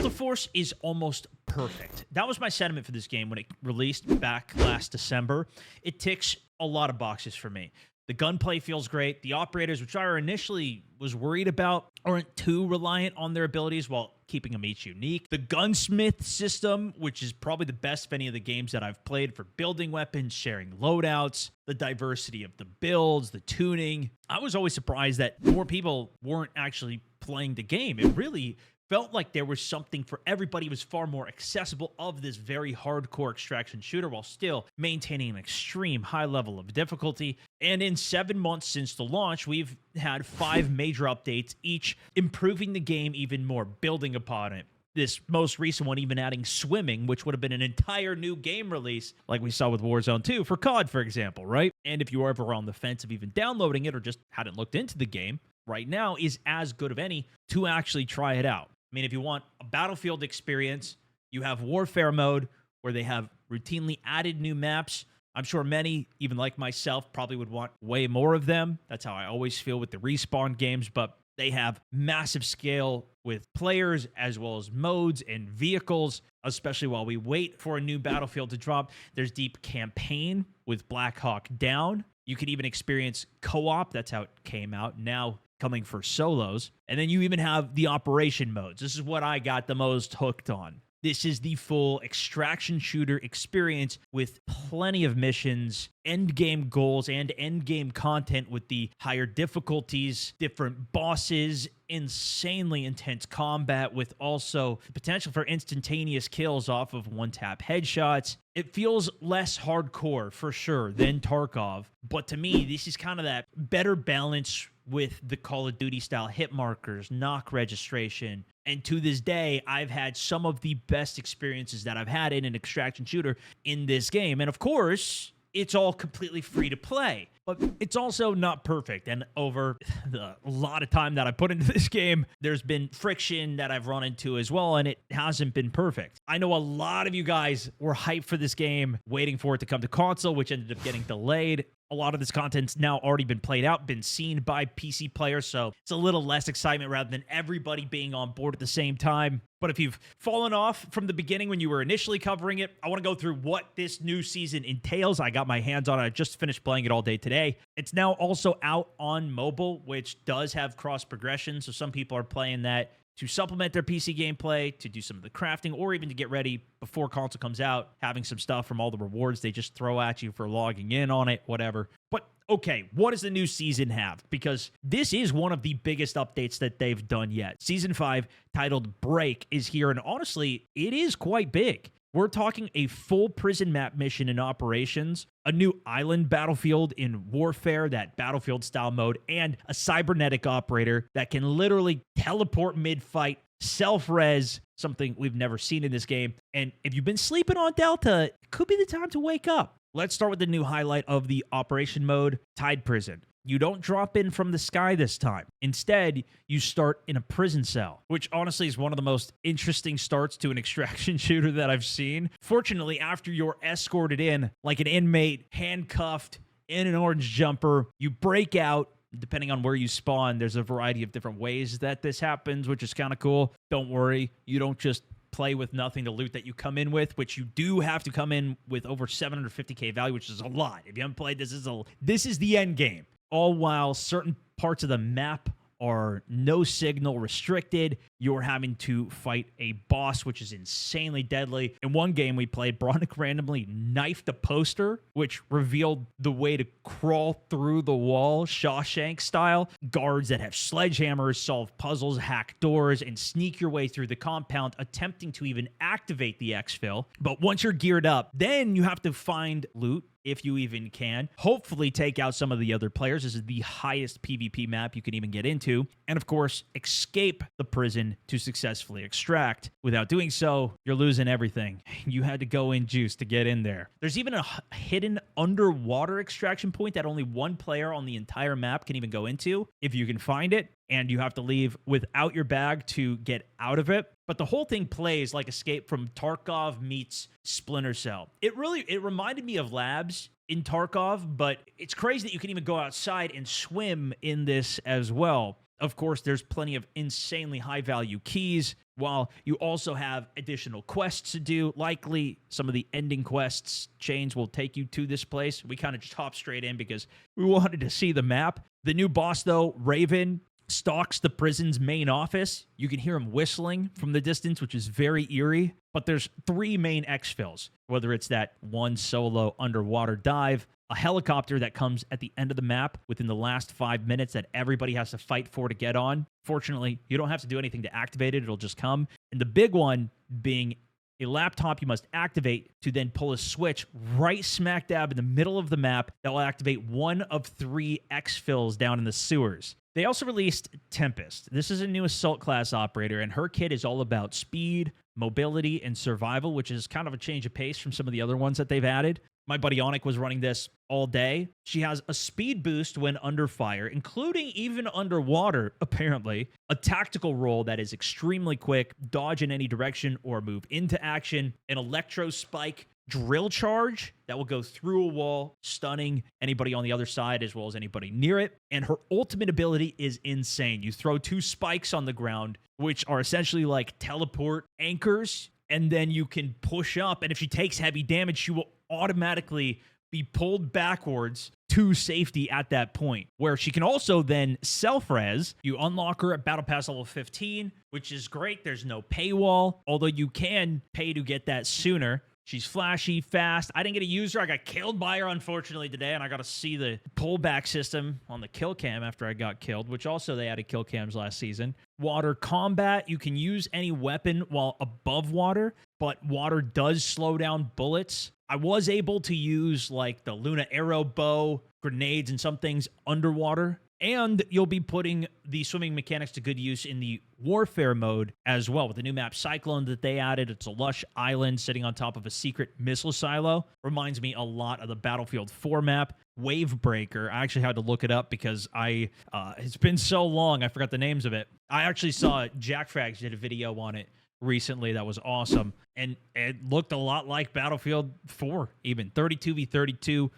deltaforce is almost perfect. That was my sentiment for this game when it released back last December. It ticks a lot of boxes for me. The gunplay feels great. The operators, which I initially was worried about, aren't too reliant on their abilities while keeping them each unique. The gunsmith system, which is probably the best of any of the games that I've played for building weapons, sharing loadouts, the diversity of the builds, the tuning. I was always surprised that more people weren't actually playing the game. It really felt like there was something for everybody. It was far more accessible of this very hardcore extraction shooter while still maintaining an extreme high level of difficulty. And in 7 months since the launch, we've had 5 major updates, each improving the game even more, building upon it. This most recent one even adding swimming, which would have been an entire new game release, like we saw with Warzone 2 for COD, for example, right? And if you were ever on the fence of even downloading it or just hadn't looked into the game, right now is as good of any to actually try it out. I mean, if you want a Battlefield experience, you have Warfare mode, where they have routinely added new maps. I'm sure many, even like myself, probably would want way more of them. That's how I always feel with the Respawn games, but they have massive scale with players as well as modes and vehicles, especially while we wait for a new Battlefield to drop. There's deep campaign with Black Hawk Down. You can even experience co-op. That's how it came out. Now coming for solos. And then you even have the operation modes. This is what I got the most hooked on. This is the full extraction shooter experience with plenty of missions, end game goals, and end game content with the higher difficulties, different bosses, insanely intense combat with also the potential for instantaneous kills off of one-tap headshots. It feels less hardcore for sure than Tarkov, but to me, this is kind of that better balance with the Call of Duty style hit markers, knock registration. And to this day, I've had some of the best experiences that I've had in an extraction shooter in this game. And of course, it's all completely free to play, but it's also not perfect. And over the lot of time that I put into this game, there's been friction that I've run into as well, and it hasn't been perfect. I know a lot of you guys were hyped for this game, waiting for it to come to console, which ended up getting delayed. A lot of this content's now already been played out, been seen by PC players, so it's a little less excitement rather than everybody being on board at the same time. But if you've fallen off from the beginning when you were initially covering it, I want to go through what this new season entails. I got my hands on it. I just finished playing it all day today. It's now also out on mobile, which does have cross progression, so some people are playing that to supplement their PC gameplay, to do some of the crafting, or even to get ready before console comes out, having some stuff from all the rewards they just throw at you for logging in on it, whatever. But okay, what does the new season have? Because this is one of the biggest updates that they've done yet. Season 5, titled Break, is here, and honestly, it is quite big. We're talking a full prison map mission in operations, a new island battlefield in Warfare, that Battlefield-style mode, and a cybernetic operator that can literally teleport mid-fight, self-res, something we've never seen in this game. And if you've been sleeping on Delta, it could be the time to wake up. Let's start with the new highlight of the operation mode, Tied Prison. You don't drop in from the sky this time. Instead, you start in a prison cell, which honestly is one of the most interesting starts to an extraction shooter that I've seen. Fortunately, after you're escorted in like an inmate, handcuffed, in an orange jumper, you break out. Depending on where you spawn, there's a variety of different ways that this happens, which is kind of cool. Don't worry, you don't just play with nothing to loot that you come in with, which you do have to come in with over 750k value, which is a lot. If you haven't played this, this is the end game. All while certain parts of the map are no signal restricted. You're having to fight a boss, which is insanely deadly. In one game we played, Bronick randomly knifed a poster, which revealed the way to crawl through the wall, Shawshank style. Guards that have sledgehammers solve puzzles, hack doors, and sneak your way through the compound, attempting to even activate the exfil. But once you're geared up, then you have to find loot, if you even can. Hopefully take out some of the other players. This is the highest PvP map you can even get into. And of course, escape the prison to successfully extract. Without doing so, you're losing everything. You had to go in juice to get in there. There's even a hidden underwater extraction point that only one player on the entire map can even go into, if you can find it. And you have to leave without your bag to get out of it. But the whole thing plays like Escape from Tarkov meets Splinter Cell. It reminded me of Labs in Tarkov, but it's crazy that you can even go outside and swim in this as well. Of course, there's plenty of insanely high-value keys, while you also have additional quests to do. Likely some of the ending quests chains will take you to this place. We kind of just hop straight in because we wanted to see the map. The new boss, though, Raven, stalks the prison's main office. You can hear him whistling from the distance, which is very eerie. But there's 3 main exfils, whether it's that one solo underwater dive, a helicopter that comes at the end of the map within the last 5 minutes that everybody has to fight for to get on. Fortunately, you don't have to do anything to activate it. It'll just come. And the big one being a laptop you must activate to then pull a switch right smack dab in the middle of the map that will activate one of 3 exfils down in the sewers. They also released Tempest. This is a new assault class operator, and her kit is all about speed, mobility, and survival, which is kind of a change of pace from some of the other ones that they've added. My buddy Onic was running this all day. She has a speed boost when under fire, including even underwater, apparently. A tactical role that is extremely quick, dodge in any direction or move into action. An electro spike drill charge that will go through a wall, stunning anybody on the other side as well as anybody near it. And her ultimate ability is insane. You throw 2 spikes on the ground, which are essentially like teleport anchors, and then you can push up. And if she takes heavy damage, she will automatically be pulled backwards to safety at that point, where she can also then self-res. You unlock her at Battle Pass level 15, which is great. There's no paywall, although you can pay to get that sooner. She's flashy, fast. I didn't get to use her. I got killed by her, unfortunately, today, and I got to see the pullback system on the kill cam after I got killed, which also they added kill cams last season. Water combat. You can use any weapon while above water, but water does slow down bullets. I was able to use, like, the Luna arrow bow, grenades, and some things underwater. And you'll be putting the swimming mechanics to good use in the warfare mode as well. With the new map Cyclone that they added, it's a lush island sitting on top of a secret missile silo. Reminds me a lot of the Battlefield 4 map. Wavebreaker. I actually had to look it up because it's been so long, I forgot the names of it. I actually saw Jack Frags did a video on it recently that was awesome. And it looked a lot like Battlefield 4, even 32v32.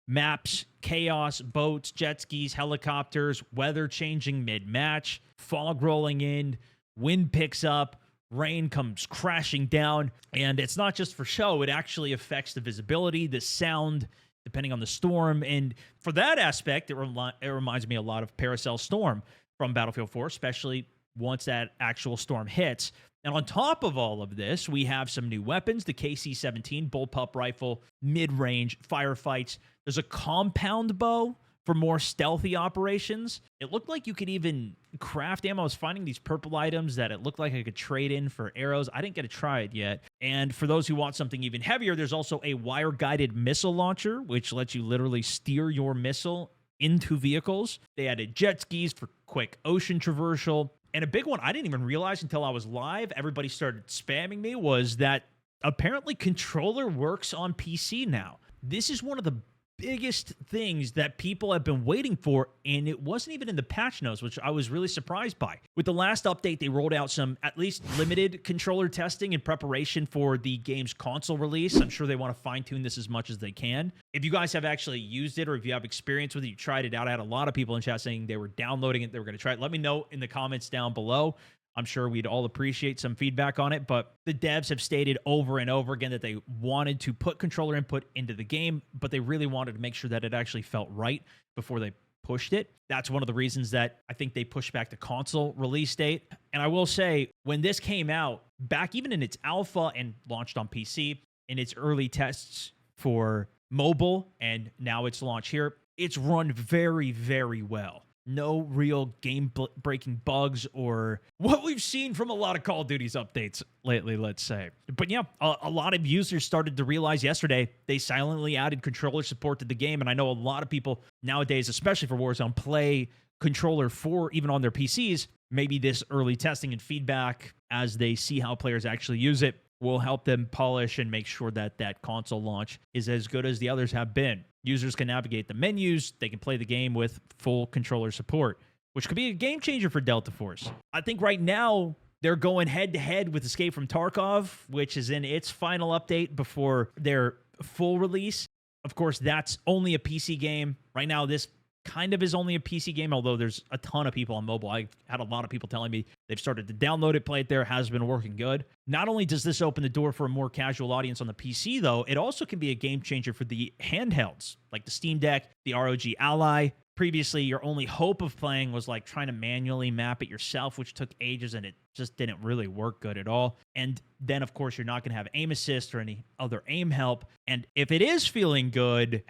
Maps, chaos, boats, jet skis, helicopters, weather changing mid-match, fog rolling in, wind picks up, rain comes crashing down, and it's not just for show, it actually affects the visibility, the sound, depending on the storm, and for that aspect, it reminds me a lot of Paracel Storm from Battlefield 4, especially once that actual storm hits. And on top of all of this, we have some new weapons, the KC-17 bullpup rifle, mid-range firefights. There's a compound bow for more stealthy operations. It looked like you could even craft ammo. I was finding these purple items that it looked like I could trade in for arrows. I didn't get to try it yet. And for those who want something even heavier, there's also a wire-guided missile launcher, which lets you literally steer your missile into vehicles. They added jet skis for quick ocean traversal. And a big one I didn't even realize until I was live, everybody started spamming me, was that apparently controller works on PC now. This is one of the biggest things that people have been waiting for, and it wasn't even in the patch notes, which I was really surprised by. With the last update, they rolled out some at least limited controller testing in preparation for the game's console release. I'm sure they want to fine-tune this as much as they can. If you guys have actually used it or if you have experience with it, you tried it out. I had a lot of people in chat saying they were downloading it, they were going to try it. Let me know in the comments down below. I'm sure we'd all appreciate some feedback on it, but the devs have stated over and over again that they wanted to put controller input into the game, but they really wanted to make sure that it actually felt right before they pushed it. That's one of the reasons that I think they pushed back the console release date. And I will say, when this came out, back even in its alpha and launched on PC, in its early tests for mobile, and now its launch here, it's run very, very well. No real game-breaking bugs or what we've seen from a lot of Call of Duty's updates lately, let's say. But yeah, a lot of users started to realize yesterday they silently added controller support to the game, and I know a lot of people nowadays, especially for Warzone, play controller 4 even on their PCs. Maybe this early testing and feedback as they see how players actually use it will help them polish and make sure that that console launch is as good as the others have been. Users can navigate the menus, they can play the game with full controller support, which could be a game changer for Delta Force. I think right now they're going head-to-head with Escape from Tarkov, which is in its final update before their full release. Of course, that's only a PC game. Right now, this kind of is only a PC game, although there's a ton of people on mobile. I've had a lot of people telling me they've started to download it, play it there, has been working good. Not only does this open the door for a more casual audience on the PC, though, it also can be a game changer for the handhelds, like the Steam Deck, the ROG Ally. Previously, your only hope of playing was like trying to manually map it yourself, which took ages and it just didn't really work good at all. And then, of course, you're not going to have aim assist or any other aim help. And if it is feeling good,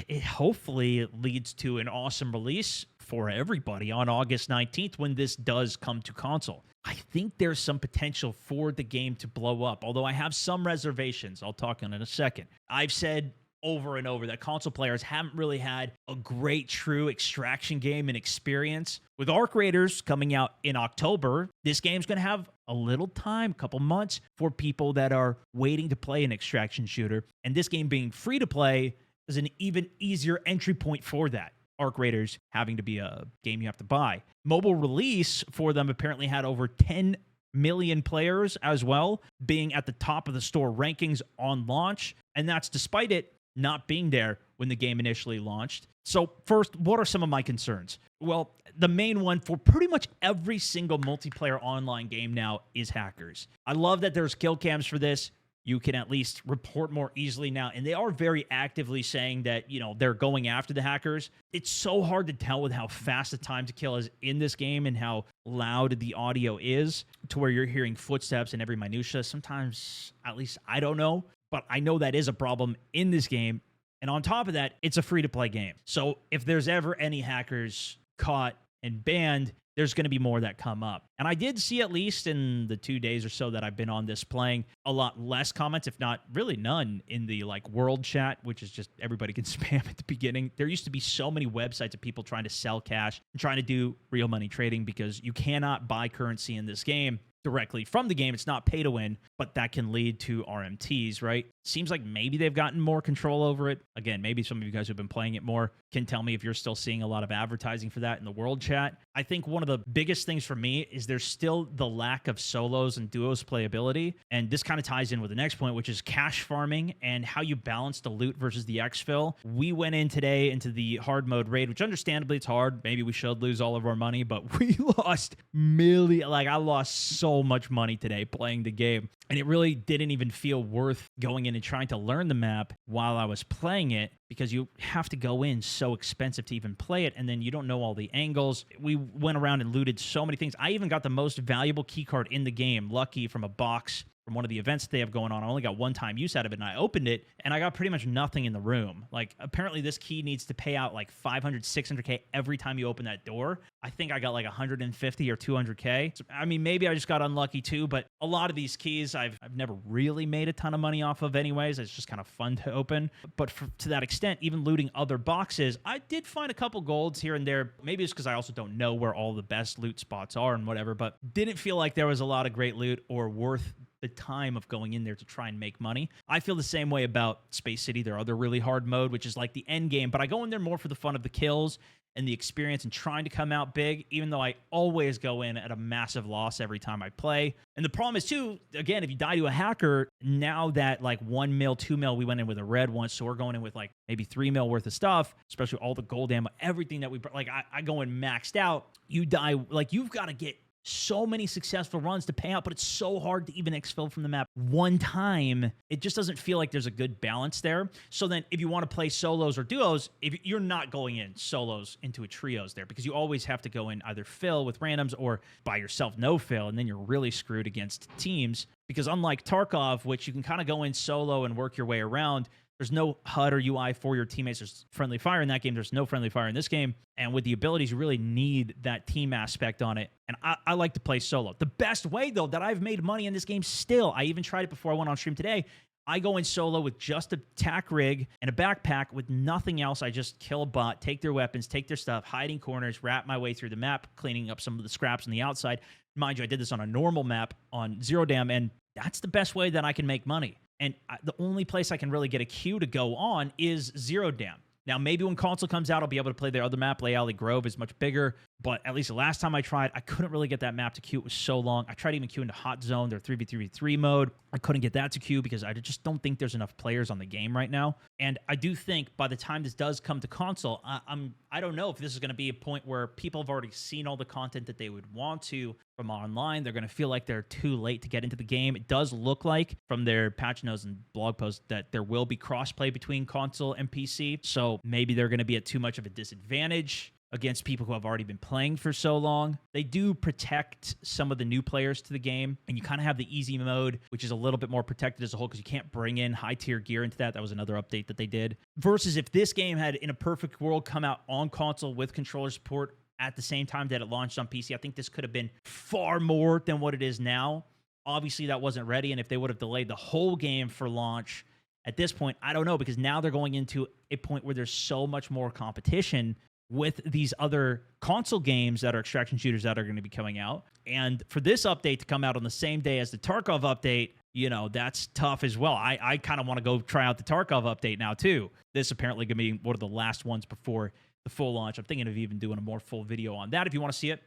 it hopefully leads to an awesome release for everybody on August 19th when this does come to console. I think there's some potential for the game to blow up, although I have some reservations. I'll talk on it in a second. I've said over and over that console players haven't really had a great true extraction game and experience. With Arc Raiders coming out in October, this game's going to have a little time, a couple months, for people that are waiting to play an extraction shooter. And this game being free to play is an even easier entry point for that. Arc Raiders having to be a game you have to buy. Mobile release for them apparently had over 10 million players as well, being at the top of the store rankings on launch. And that's despite it not being there when the game initially launched. So first, what are some of my concerns? Well, the main one for pretty much every single multiplayer online game now is hackers. I love that there's kill cams for this. You can at least report more easily now. And they are very actively saying that, they're going after the hackers. It's so hard to tell with how fast the time to kill is in this game and how loud the audio is to where you're hearing footsteps and every minutia. Sometimes, at least I don't know. But I know that is a problem in this game. And on top of that, it's a free-to-play game. So if there's ever any hackers caught and banned, there's going to be more that come up. And I did see, at least in the 2 days or so that I've been on this playing, a lot less comments, if not really none, in the world chat, which is just everybody can spam at the beginning. There used to be so many websites of people trying to sell cash and trying to do real money trading because you cannot buy currency in this game directly from the game. It's not pay to win, but that can lead to RMTs, right? Seems like maybe they've gotten more control over it. Again, maybe some of you guys who've been playing it more can tell me if you're still seeing a lot of advertising for that in the world chat. I think one of the biggest things for me is there's still the lack of solos and duos playability. And this kind of ties in with the next point, which is cash farming and how you balance the loot versus the exfil. We went in today into the hard mode raid, which understandably it's hard. Maybe we should lose all of our money, but we lost I lost so much money today playing the game. And it really didn't even feel worth going in and trying to learn the map while I was playing it because you have to go in so expensive to even play it. And then you don't know all the angles. We went around and looted so many things. I even got the most valuable key card in the game, lucky, from a box from one of the events that they have going on. I only got one time use out of it, and I opened it, and I got pretty much nothing in the room. Apparently this key needs to pay out 500, 600K every time you open that door. I think I got 150 or 200K. So, maybe I just got unlucky too, but a lot of these keys I've never really made a ton of money off of anyways. It's just kind of fun to open. But to that extent, even looting other boxes, I did find a couple golds here and there. Maybe it's because I also don't know where all the best loot spots are and whatever, but didn't feel like there was a lot of great loot or worth the time of going in there to try and make money. I feel the same way about Space City, their other really hard mode, which is the end game, but I go in there more for the fun of the kills and the experience and trying to come out big, even though I always go in at a massive loss every time I play. And the problem is too, again, if you die to a hacker, now that 1 mil, 2 mil, we went in with a red one, so we're going in with maybe 3 mil worth of stuff, especially all the gold ammo, everything that we, I go in maxed out, you die, you've got to get so many successful runs to pay out, but it's so hard to even exfil from the map one time. It just doesn't feel like there's a good balance there. So then if you want to play solos or duos, if you're not going in solos into a trios there, because you always have to go in either fill with randoms or by yourself no fill, and then you're really screwed against teams. Because unlike Tarkov, which you can kind of go in solo and work your way around, there's no HUD or UI for your teammates. There's friendly fire in that game. There's no friendly fire in this game. And with the abilities, you really need that team aspect on it. And I like to play solo. The best way, though, that I've made money in this game still, I even tried it before I went on stream today, I go in solo with just a tack rig and a backpack with nothing else. I just kill a bot, take their weapons, take their stuff, hiding corners, wrap my way through the map, cleaning up some of the scraps on the outside. Mind you, I did this on a normal map on Zero Dam, and that's the best way that I can make money. And the only place I can really get a queue to go on is Zero Dam. Now, maybe when console comes out, I'll be able to play their other map. Lay Alley Grove is much bigger, But at least the last time I tried, I couldn't really get that map to queue. It was so long. I tried even queuing to Hot Zone, their 3v3v3 mode. I couldn't get that to queue because I just don't think there's enough players on the game right now. And I do think by the time this does come to console, I don't know if this is going to be a point where people have already seen all the content that they would want to from online. They're going to feel like they're too late to get into the game. It does look like from their patch notes and blog posts that there will be crossplay between console and PC. So maybe they're going to be at too much of a disadvantage against people who have already been playing for so long. They do protect some of the new players to the game, and you kind of have the easy mode, which is a little bit more protected as a whole because you can't bring in high-tier gear into that. That was another update that they did. Versus if this game had, in a perfect world, come out on console with controller support at the same time that it launched on PC, I think this could have been far more than what it is now. Obviously, that wasn't ready, and if they would have delayed the whole game for launch, at this point, I don't know, because now they're going into a point where there's so much more competition with these other console games that are extraction shooters that are going to be coming out. And for this update to come out on the same day as the Tarkov update, you know, that's tough as well. I kind of want to go try out the Tarkov update now, too. This apparently going to be one of the last ones before the full launch. I'm thinking of even doing a more full video on that. If you want to see it,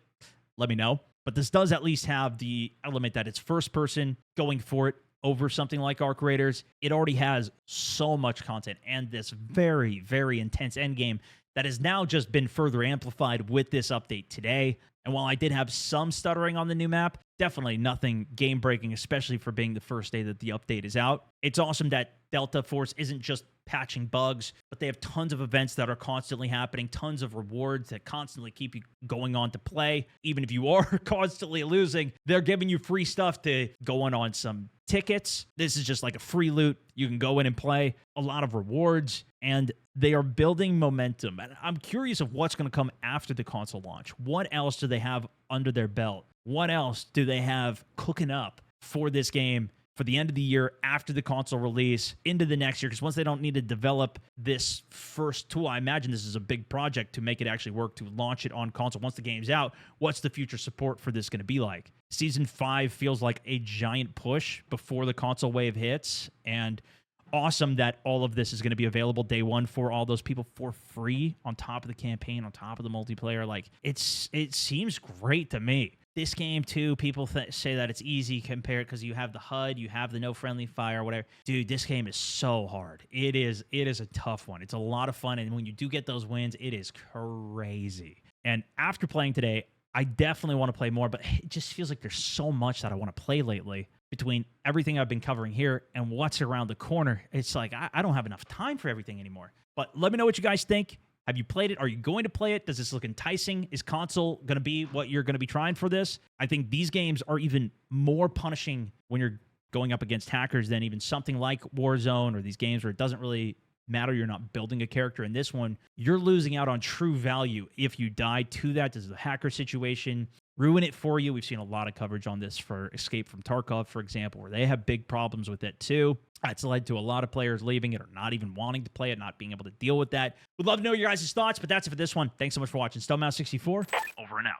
let me know. But this does at least have the element that it's first person going for it over something like Arc Raiders. It already has so much content and this very, very intense endgame that has now just been further amplified with this update today. And while I did have some stuttering on the new map, definitely nothing game-breaking, especially for being the first day that the update is out. It's awesome that deltaforce isn't just patching bugs, but they have tons of events that are constantly happening, tons of rewards that constantly keep you going on to play. Even if you are constantly losing, they're giving you free stuff to go on some tickets. This is just like a free loot. You can go in and play. A lot of rewards, and they are building momentum. And I'm curious of what's going to come after the console launch. What else do they have under their belt? What else do they have cooking up for this game for the end of the year, after the console release, into the next year? Because once they don't need to develop this first tool, I imagine this is a big project to make it actually work, to launch it on console. Once the game's out, what's the future support for this going to be like? Season 5 feels like a giant push before the console wave hits, and awesome that all of this is going to be available day one for all those people for free on top of the campaign, on top of the multiplayer. Like, it seems great to me. This game, too, people say that it's easy compared because you have the HUD, you have the no friendly fire, whatever. Dude, this game is so hard. It is a tough one. It's a lot of fun, and when you do get those wins, it is crazy. And after playing today, I definitely want to play more, but it just feels like there's so much that I want to play lately between everything I've been covering here and what's around the corner. It's like I don't have enough time for everything anymore. But let me know what you guys think. Have you played it? Are you going to play it? Does this look enticing? Is console going to be what you're going to be trying for this? I think these games are even more punishing when you're going up against hackers than even something like Warzone or these games where it doesn't really matter. You're not building a character. In this one, you're losing out on true value if you die to that. Does the hacker situation ruin it for you? We've seen a lot of coverage on this for Escape from Tarkov, for example, where they have big problems with it too. It's led to a lot of players leaving it or not even wanting to play it, not being able to deal with that. Would love to know your guys' thoughts, but that's it for this one. Thanks so much for watching. StubbMouse64, over and out.